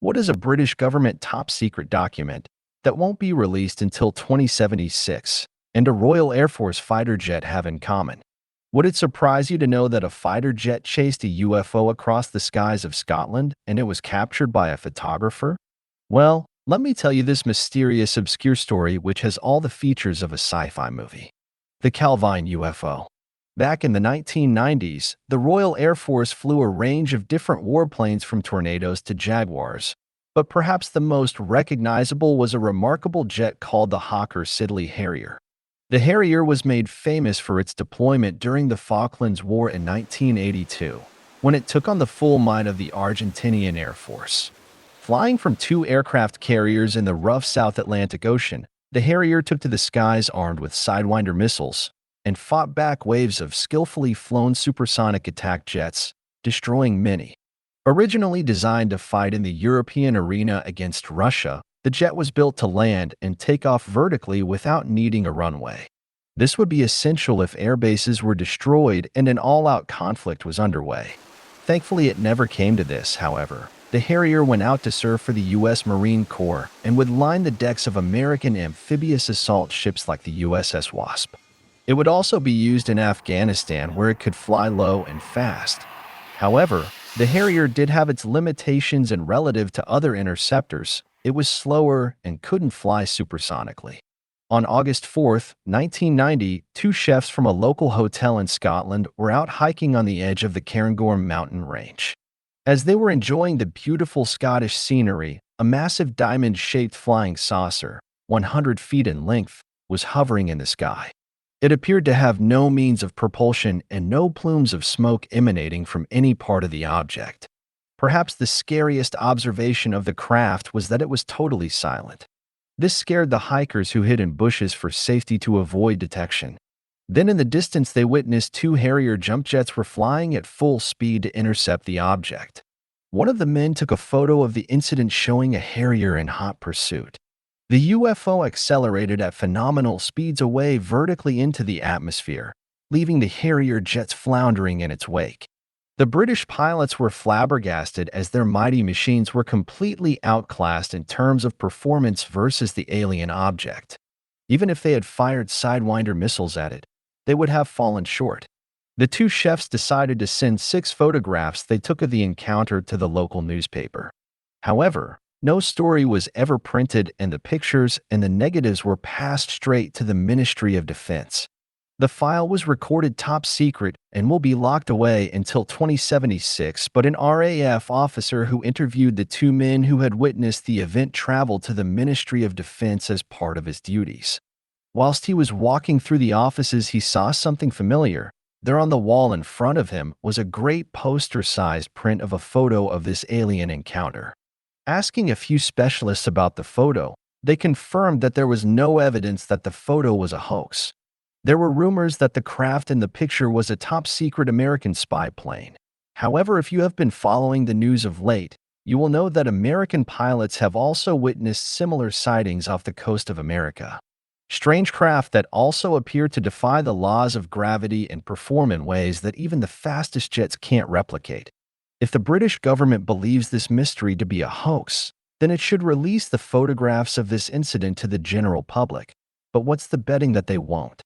What is a British government top-secret document that won't be released until 2076 and a Royal Air Force fighter jet have in common? Would it surprise you to know that a fighter jet chased a UFO across the skies of Scotland and it was captured by a photographer? Well, let me tell you this mysterious, obscure story which has all the features of a sci-fi movie. The Calvine UFO. Back in the 1990s, the Royal Air Force flew a range of different warplanes from Tornadoes to Jaguars. But perhaps the most recognizable was a remarkable jet called the Hawker Siddeley Harrier. The Harrier was made famous for its deployment during the Falklands War in 1982, when it took on the full might of the Argentinian Air Force. Flying from two aircraft carriers in the rough South Atlantic Ocean, the Harrier took to the skies armed with Sidewinder missiles and fought back waves of skillfully flown supersonic attack jets, destroying many. Originally designed to fight in the European arena against Russia, the jet was built to land and take off vertically without needing a runway. This would be essential if air bases were destroyed and an all-out conflict was underway. Thankfully, it never came to this, however. The Harrier went out to serve for the U.S. Marine Corps and would line the decks of American amphibious assault ships like the USS Wasp. It would also be used in Afghanistan, where it could fly low and fast. However, the Harrier did have its limitations, and relative to other interceptors, it was slower and couldn't fly supersonically. On August 4, 1990, two chefs from a local hotel in Scotland were out hiking on the edge of the Cairngorm mountain range. As they were enjoying the beautiful Scottish scenery, a massive diamond-shaped flying saucer, 100 feet in length, was hovering in the sky. It appeared to have no means of propulsion and no plumes of smoke emanating from any part of the object. Perhaps the scariest observation of the craft was that it was totally silent. This scared the hikers, who hid in bushes for safety to avoid detection. Then in the distance they witnessed two Harrier jump jets were flying at full speed to intercept the object. One of the men took a photo of the incident showing a Harrier in hot pursuit. The UFO accelerated at phenomenal speeds away vertically into the atmosphere, leaving the Harrier jets floundering in its wake. The British pilots were flabbergasted, as their mighty machines were completely outclassed in terms of performance versus the alien object. Even if they had fired Sidewinder missiles at it, they would have fallen short. The two chefs decided to send 6 photographs they took of the encounter to the local newspaper. However, no story was ever printed, and the pictures and the negatives were passed straight to the Ministry of Defense. The file was recorded top secret and will be locked away until 2076, but an RAF officer who interviewed the two men who had witnessed the event traveled to the Ministry of Defense as part of his duties. Whilst he was walking through the offices, he saw something familiar. There on the wall in front of him was a great poster-sized print of a photo of this alien encounter. Asking a few specialists about the photo, they confirmed that there was no evidence that the photo was a hoax. There were rumors that the craft in the picture was a top-secret American spy plane. However, if you have been following the news of late, you will know that American pilots have also witnessed similar sightings off the coast of America. Strange craft that also appear to defy the laws of gravity and perform in ways that even the fastest jets can't replicate. If the British government believes this mystery to be a hoax, then it should release the photographs of this incident to the general public. But what's the betting that they won't?